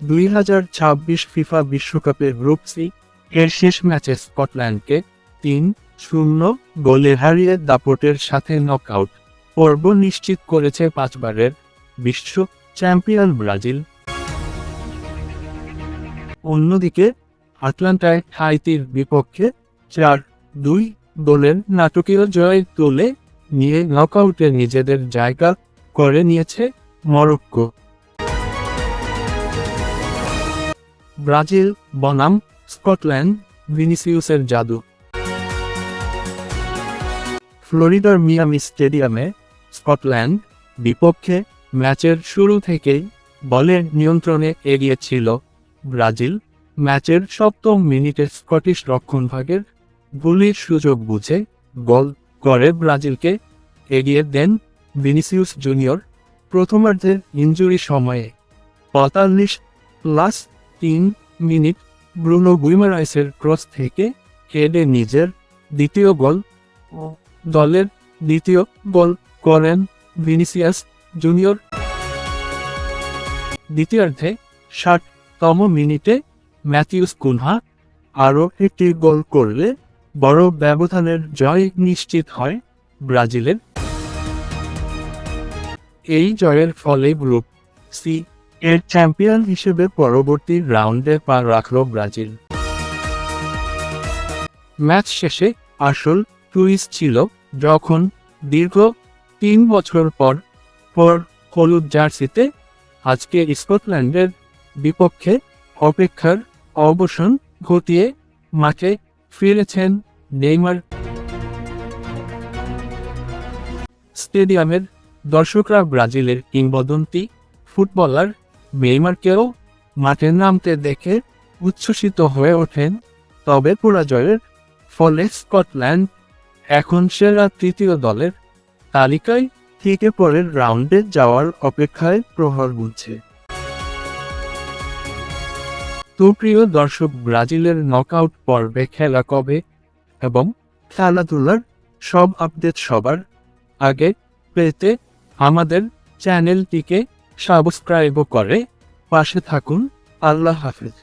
2026 FIFA বিশ্বকাপের group C এর শেষ ম্যাচে স্কটল্যান্ডকে 3-0 গোলে হারিয়ে দাপটের সাথে নকআউট পর্ব নিশ্চিত করেছে পাঁচবারের বিশ্ব চ্যাম্পিয়ন ব্রাজিল। অন্যদিকে আটলান্টায় হাইতির বিপক্ষে 4-2 গোলের নাটকীয় জয় তুলে নিয়ে নকআউটে নিজেদের জায়গা করে নিয়েছে মরক্কো। ব্রাজিল বনাম স্কটল্যান্ড, ভিনিসিউসের জাদু। ফ্লোরিডার মিয়ামি স্টেডিয়ামে স্কটল্যান্ড বিপক্ষে ম্যাচের শুরু থেকেই বলের নিয়ন্ত্রণে এগিয়ে ছিল ব্রাজিল। ম্যাচের 7ম মিনিটে স্কটিশ রক্ষণভাগের ভুলের সুযোগ বুঝে গোল করে ব্রাজিলকে এগিয়ে দেন ভিনিসিউস জুনিয়র। প্রথমার্ধের ইনজুরি সময়ে 45+3 মিনিট ব্রুনো গুইমারাইসের ক্রস থেকে হেডে নিজের দ্বিতীয় গোল ও দলের দ্বিতীয় গোল করেন ভিনিসিয়াস জুনিয়র। দ্বিতীয়ার্ধে 60তম মিনিটে ম্যাথিউস কুনহা আরও একটি গোল করলে বড় ব্যবধানের জয় নিশ্চিত হয় ব্রাজিলের। এই জয়ের ফলে গ্রুপ সি এর চ্যাম্পিয়ন হিসেবে পরবর্তী রাউন্ডে পা রাখল ব্রাজিল। ম্যাচ শেষে আসল টুইস্ট ছিল যখন দীর্ঘ 3 বছর পর হলুদ জার্সিতে আজকে স্কটল্যান্ডের বিপক্ষে অপেক্ষার অবসান ঘটিয়ে মাঠে ফিরেছেন নেইমার। স্টেডিয়ামের দর্শকরা ব্রাজিলের কিংবদন্তি ফুটবলার নেইমারকেও মাঠে নামতে দেখে উচ্ছ্বসিত হয়ে ওঠেন। তবে পরাজয়ের ফলে স্কটল্যান্ড এখন সেরা তৃতীয় দলের তালিকায় থেকে পরের রাউন্ডে যাওয়ার অপেক্ষায় প্রহর গুনছে। তো প্রিয় দর্শক, ব্রাজিলের নকআউট পর্বে খেলা কবে এবং খেলাধুলার সব আপডেট সবার আগে পেতে আমাদের চ্যানেলটিকে সাবস্ক্রাইব করে পাশে থাকুন। আল্লাহ হাফেজ।